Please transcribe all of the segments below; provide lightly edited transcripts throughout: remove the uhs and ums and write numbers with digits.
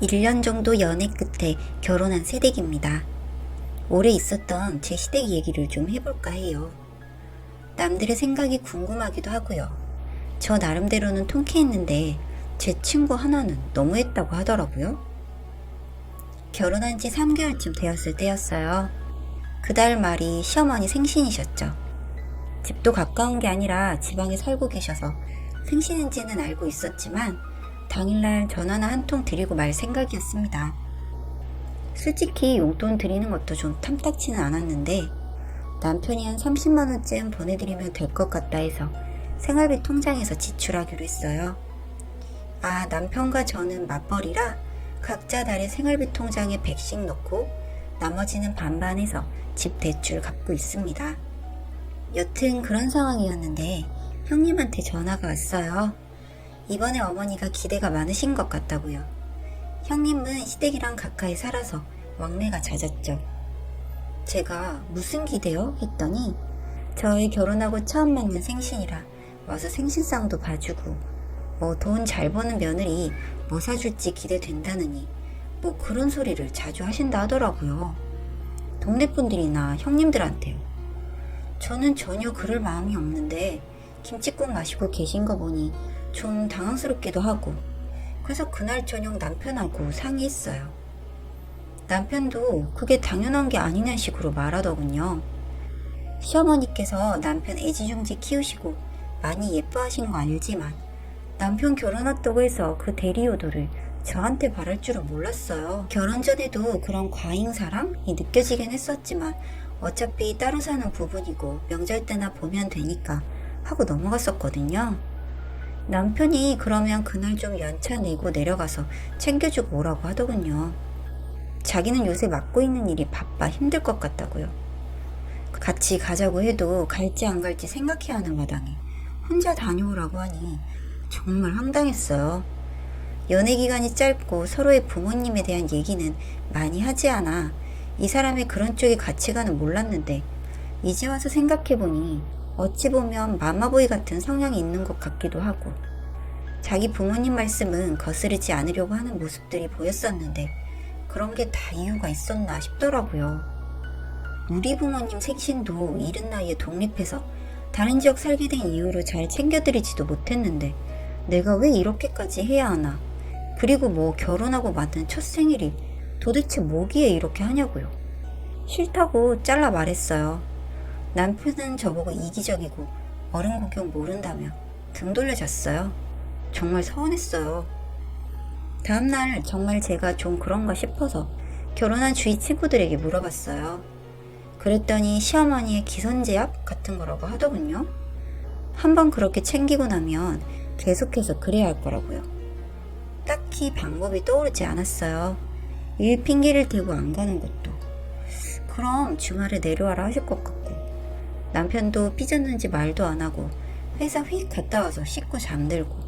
1년 정도 연애 끝에 결혼한 새댁입니다. 올해 있었던 제 시댁 얘기를 좀 해볼까 해요. 남들의 생각이 궁금하기도 하고요. 저 나름대로는 통쾌했는데 제 친구 하나는 너무했다고 하더라고요. 결혼한 지 3개월쯤 되었을 때였어요. 그달 말이 시어머니 생신이셨죠. 집도 가까운 게 아니라 지방에 살고 계셔서 생신인지는 알고 있었지만 당일날 전화나 한 통 드리고 말 생각이었습니다. 솔직히 용돈 드리는 것도 좀 탐탁치는 않았는데 남편이 한 30만원쯤 보내드리면 될 것 같다 해서 생활비 통장에서 지출하기로 했어요. 남편과 저는 맞벌이라 각자 달에 생활비 통장에 100씩 넣고 나머지는 반반 해서 집 대출 갚고 있습니다. 여튼 그런 상황이었는데 형님한테 전화가 왔어요. 이번에 어머니가 기대가 많으신 것 같다고요. 형님은 시댁이랑 가까이 살아서 왕래가 잦았죠. 제가 무슨 기대요? 했더니 저희 결혼하고 처음 맞는 생신이라 와서 생신상도 봐주고 돈 잘 버는 며느리 뭐 사줄지 기대된다느니 그런 소리를 자주 하신다 하더라고요. 동네 분들이나 형님들한테요. 저는 전혀 그럴 마음이 없는데 김치국 마시고 계신 거 보니 좀 당황스럽기도 하고 그래서 그날 저녁 남편하고 상의했어요. 남편도 그게 당연한 게 아니냐는 식으로 말하더군요. 시어머니께서 남편 애지중지 키우시고 많이 예뻐하신 거 알지만 남편 결혼했다고 해서 그 대리효도를 저한테 바랄 줄은 몰랐어요. 결혼 전에도 그런 과잉사랑이 느껴지긴 했었지만 어차피 따로 사는 부분이고 명절 때나 보면 되니까 하고 넘어갔었거든요. 남편이 그러면 그날 좀 연차 내고 내려가서 챙겨주고 오라고 하더군요. 자기는 요새 맡고 있는 일이 바빠 힘들 것 같다고요. 같이 가자고 해도 갈지 안 갈지 생각해야 하는 마당에 혼자 다녀오라고 하니 정말 황당했어요. 연애 기간이 짧고 서로의 부모님에 대한 얘기는 많이 하지 않아 이 사람의 그런 쪽의 가치관은 몰랐는데 이제 와서 생각해보니 어찌 보면 마마보이 같은 성향이 있는 것 같기도 하고 자기 부모님 말씀은 거스르지 않으려고 하는 모습들이 보였었는데 그런 게 다 이유가 있었나 싶더라고요. 우리 부모님 생신도 이른 나이에 독립해서 다른 지역 살게 된 이유로 잘 챙겨드리지도 못했는데 내가 왜 이렇게까지 해야 하나. 그리고 결혼하고 맞는 첫 생일이 도대체 뭐기에 이렇게 하냐고요. 싫다고 잘라 말했어요. 남편은 저보고 이기적이고 어른 구경 모른다며 등 돌려잤어요. 정말 서운했어요. 다음날 정말 제가 좀 그런가 싶어서 결혼한 주위 친구들에게 물어봤어요. 그랬더니 시어머니의 기선제압 같은 거라고 하더군요. 한번 그렇게 챙기고 나면 계속해서 그래야 할 거라고요. 딱히 방법이 떠오르지 않았어요. 일 핑계를 대고 안 가는 것도. 그럼 주말에 내려와라 하실 것 같고 남편도 삐졌는지 말도 안 하고 회사 휙 갔다 와서 씻고 잠들고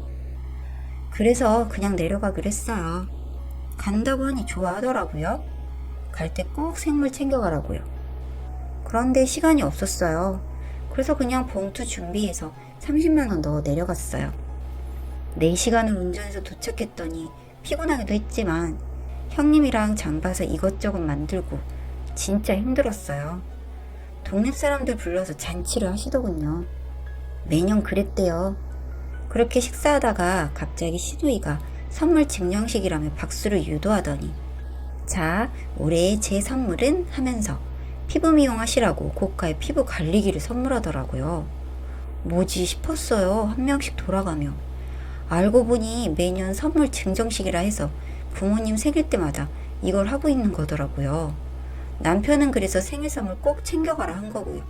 그래서 그냥 내려가기로 했어요. 간다고 하니 좋아하더라고요. 갈 때 꼭 생물 챙겨가라고요. 그런데 시간이 없었어요. 그래서 그냥 봉투 준비해서 30만원 넣어 내려갔어요. 4시간을 운전해서 도착했더니 피곤하기도 했지만 형님이랑 장 봐서 이것저것 만들고 진짜 힘들었어요. 동네 사람들 불러서 잔치를 하시더군요. 매년 그랬대요. 그렇게 식사하다가 갑자기 시누이가 선물 증정식이라며 박수를 유도하더니 자, 올해 제 선물은 하면서 피부 미용하시라고 고가의 피부 관리기를 선물하더라고요. 뭐지 싶었어요. 한 명씩 돌아가며. 알고 보니 매년 선물 증정식이라 해서 부모님 생일 때마다 이걸 하고 있는 거더라고요. 남편은 그래서 생일 선물 꼭 챙겨가라 한 거고요.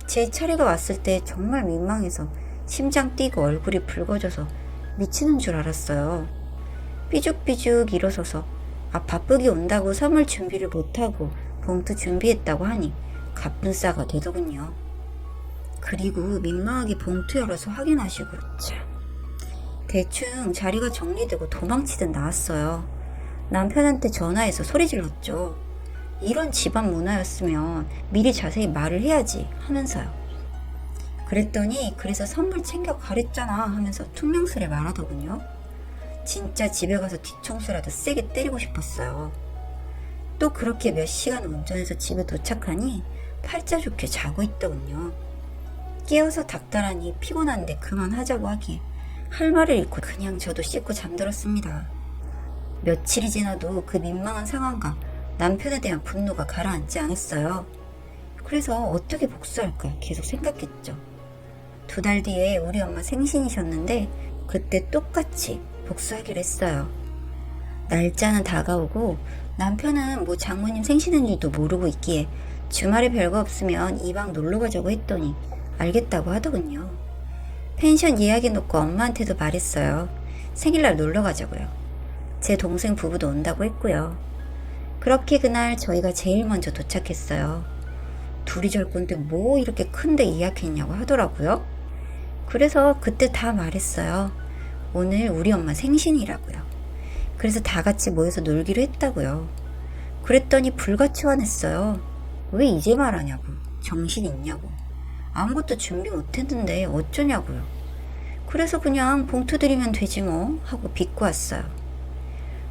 제 차례가 왔을 때 정말 민망해서 심장 뛰고 얼굴이 붉어져서 미치는 줄 알았어요. 삐죽삐죽 일어서서 바쁘게 온다고 선물 준비를 못하고 봉투 준비했다고 하니 갑분싸가 되더군요. 그리고 민망하게 봉투 열어서 확인하시고 참 대충 자리가 정리되고 도망치듯 나왔어요. 남편한테 전화해서 소리 질렀죠. 이런 집안 문화였으면 미리 자세히 말을 해야지 하면서요. 그랬더니 그래서 선물 챙겨 가랬잖아 하면서 퉁명스레 말하더군요. 진짜 집에 가서 뒤통수라도 세게 때리고 싶었어요. 또 그렇게 몇 시간 운전해서 집에 도착하니 팔자 좋게 자고 있더군요. 깨어서 닥달하니 피곤한데 그만하자고 하기에 할 말을 잃고 그냥 저도 씻고 잠들었습니다. 며칠이 지나도 그 민망한 상황과 남편에 대한 분노가 가라앉지 않았어요. 그래서 어떻게 복수할까 계속 생각했죠. 2달 뒤에 우리 엄마 생신이셨는데 그때 똑같이 복수하기로 했어요. 날짜는 다가오고 남편은 뭐 장모님 생신인 줄도 모르고 있기에 주말에 별거 없으면 이방 놀러 가자고 했더니 알겠다고 하더군요. 펜션 예약해놓고 엄마한테도 말했어요. 생일날 놀러 가자고요. 제 동생 부부도 온다고 했고요. 그렇게 그날 저희가 제일 먼저 도착했어요. 둘이 잘 건데 뭐 이렇게 큰데 예약했냐고 하더라고요. 그래서 그때 다 말했어요. 오늘 우리 엄마 생신이라고요. 그래서 다 같이 모여서 놀기로 했다고요. 그랬더니 불같이 화냈어요. 왜 이제 말하냐고. 정신 있냐고. 아무것도 준비 못했는데 어쩌냐고요. 그래서 그냥 봉투 드리면 되지 뭐 하고 빚고 왔어요.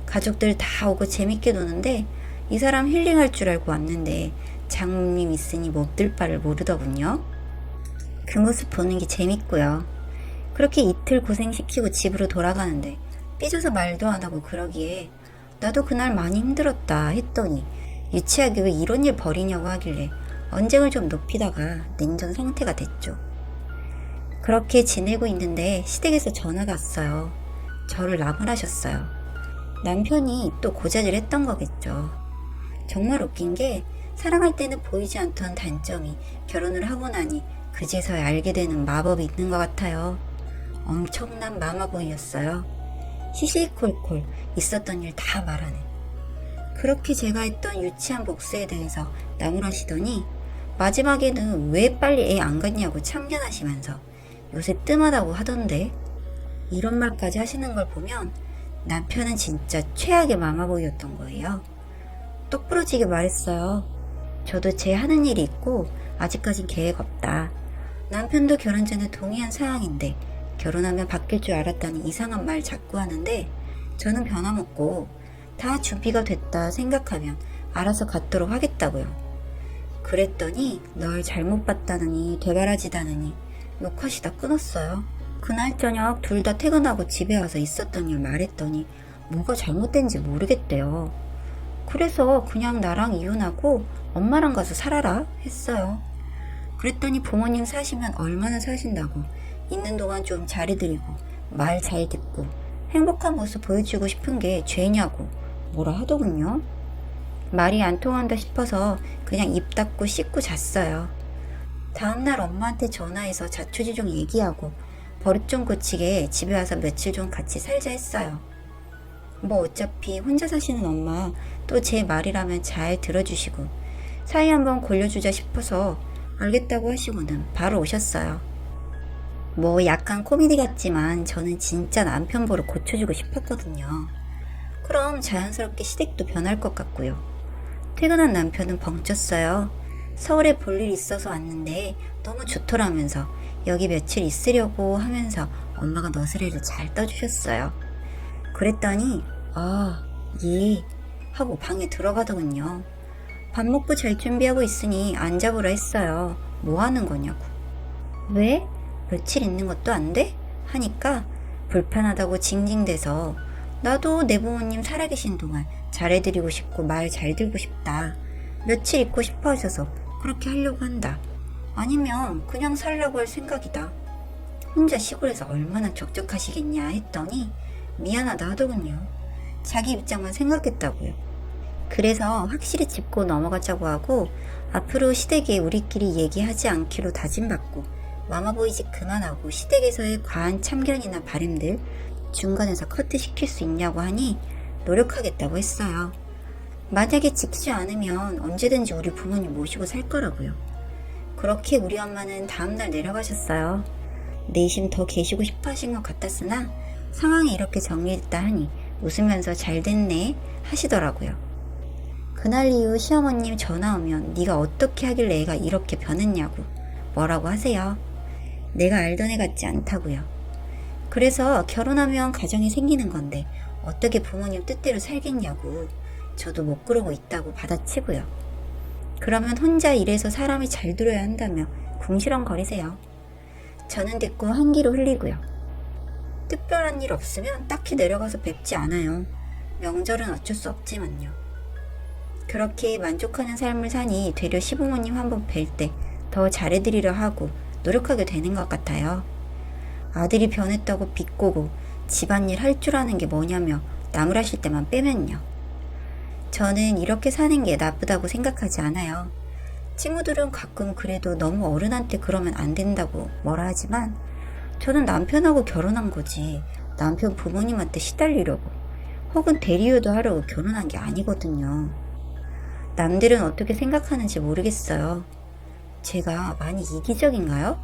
가족들 다 오고 재밌게 노는데 이 사람 힐링할 줄 알고 왔는데 장모님 있으니 못 들 바를 모르더군요. 그 모습 보는 게 재밌고요. 그렇게 이틀 고생시키고 집으로 돌아가는데 삐져서 말도 안 하고 그러기에 나도 그날 많이 힘들었다 했더니 유치하게 왜 이런 일 벌이냐고 하길래 언쟁을 좀 높이다가 냉전 상태가 됐죠. 그렇게 지내고 있는데 시댁에서 전화가 왔어요. 저를 나무라셨어요. 남편이 또 고자질 했던 거겠죠. 정말 웃긴 게 사랑할 때는 보이지 않던 단점이 결혼을 하고 나니 그제서야 알게 되는 마법이 있는 것 같아요. 엄청난 마마보이였어요. 시시콜콜 있었던 일 다 말하네. 그렇게 제가 했던 유치한 복수에 대해서 나무라시더니 마지막에는 왜 빨리 애 안 갖냐고 참견하시면서 요새 뜸하다고 하던데 이런 말까지 하시는 걸 보면 남편은 진짜 최악의 마마보이였던 거예요. 똑부러지게 말했어요. 저도 제 하는 일이 있고 아직까진 계획 없다. 남편도 결혼 전에 동의한 상황인데 결혼하면 바뀔 줄 알았다는 이상한 말 자꾸 하는데 저는 변함없고 다 준비가 됐다 생각하면 알아서 갖도록 하겠다고요. 그랬더니 널 잘못 봤다느니 되바라지다느니 욕하시다 끊었어요. 그날 저녁 둘 다 퇴근하고 집에 와서 있었던 일 말했더니 뭐가 잘못된지 모르겠대요. 그래서 그냥 나랑 이혼하고 엄마랑 가서 살아라 했어요. 그랬더니 부모님 사시면 얼마나 사신다고 있는 동안 좀 잘해드리고 말 잘 듣고 행복한 모습 보여주고 싶은 게 죄냐고 뭐라 하더군요. 말이 안 통한다 싶어서 그냥 입 닫고 씻고 잤어요. 다음날 엄마한테 전화해서 자초지종 얘기하고 버릇 좀 고치게 집에 와서 며칠 좀 같이 살자 했어요. 뭐 어차피 혼자 사시는 엄마 또 제 말이라면 잘 들어주시고 사이 한번 골려주자 싶어서 알겠다고 하시고는 바로 오셨어요. 뭐 약간 코미디 같지만 저는 진짜 남편 보러 고쳐주고 싶었거든요. 그럼 자연스럽게 시댁도 변할 것 같고요. 퇴근한 남편은 벙쪘어요. 서울에 볼 일 있어서 왔는데 너무 좋더라면서 여기 며칠 있으려고 하면서 엄마가 너스레를 잘 떠주셨어요. 그랬더니 예 하고 방에 들어가더군요. 밥 먹고 잘 준비하고 있으니 앉아보라 했어요. 뭐 하는 거냐고. 왜? 며칠 있는 것도 안 돼? 하니까 불편하다고 징징대서 나도 내 부모님 살아계신 동안 잘해드리고 싶고 말 잘 들고 싶다. 며칠 있고 싶어 하셔서 그렇게 하려고 한다. 아니면 그냥 살라고 할 생각이다. 혼자 시골에서 얼마나 적적하시겠냐 했더니 미안하다 하더군요. 자기 입장만 생각했다고요. 그래서 확실히 짚고 넘어가자고 하고 앞으로 시댁에 우리끼리 얘기하지 않기로 다짐받고 마마보이짓 그만하고 시댁에서의 과한 참견이나 바램들 중간에서 커트시킬 수 있냐고 하니 노력하겠다고 했어요. 만약에 지키지 않으면 언제든지 우리 부모님 모시고 살 거라고요. 그렇게 우리 엄마는 다음날 내려가셨어요. 내심 더 계시고 싶어 하신 것 같았으나 상황이 이렇게 정리됐다 하니 웃으면서 잘 됐네 하시더라고요. 그날 이후 시어머님 전화 오면 네가 어떻게 하길래 애가 이렇게 변했냐고 뭐라고 하세요. 내가 알던 애 같지 않다고요. 그래서 결혼하면 가정이 생기는 건데 어떻게 부모님 뜻대로 살겠냐고 저도 못 그러고 있다고 받아치고요. 그러면 혼자 일해서 사람이 잘 들어야 한다며 궁시렁거리세요. 저는 듣고 한기로 흘리고요. 특별한 일 없으면 딱히 내려가서 뵙지 않아요. 명절은 어쩔 수 없지만요. 그렇게 만족하는 삶을 사니 되려 시부모님 한번 뵐 때 더 잘해드리려 하고 노력하게 되는 것 같아요. 아들이 변했다고 비꼬고 집안일 할 줄 아는 게 뭐냐며 나무라실 때만 빼면요. 저는 이렇게 사는 게 나쁘다고 생각하지 않아요. 친구들은 가끔 그래도 너무 어른한테 그러면 안 된다고 뭐라 하지만 저는 남편하고 결혼한 거지 남편 부모님한테 시달리려고 혹은 대리효도 하려고 결혼한 게 아니거든요. 남들은 어떻게 생각하는지 모르겠어요. 제가 많이 이기적인가요?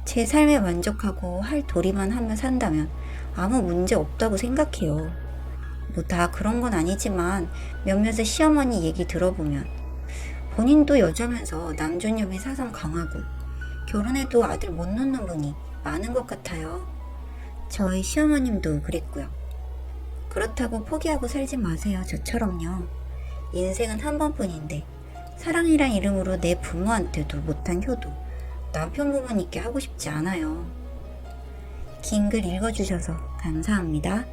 제 삶에 만족하고 할 도리만 하며 산다면 아무 문제 없다고 생각해요. 뭐 다 그런 건 아니지만 몇몇의 시어머니 얘기 들어보면 본인도 여자면서 남존여의 사상 강하고 결혼해도 아들 못 낳는 분이 많은 것 같아요. 저희 시어머님도 그랬고요. 그렇다고 포기하고 살지 마세요. 저처럼요. 인생은 한 번뿐인데 사랑이란 이름으로 내 부모한테도 못한 효도 남편 부모님께 하고 싶지 않아요. 긴 글 읽어주셔서 감사합니다.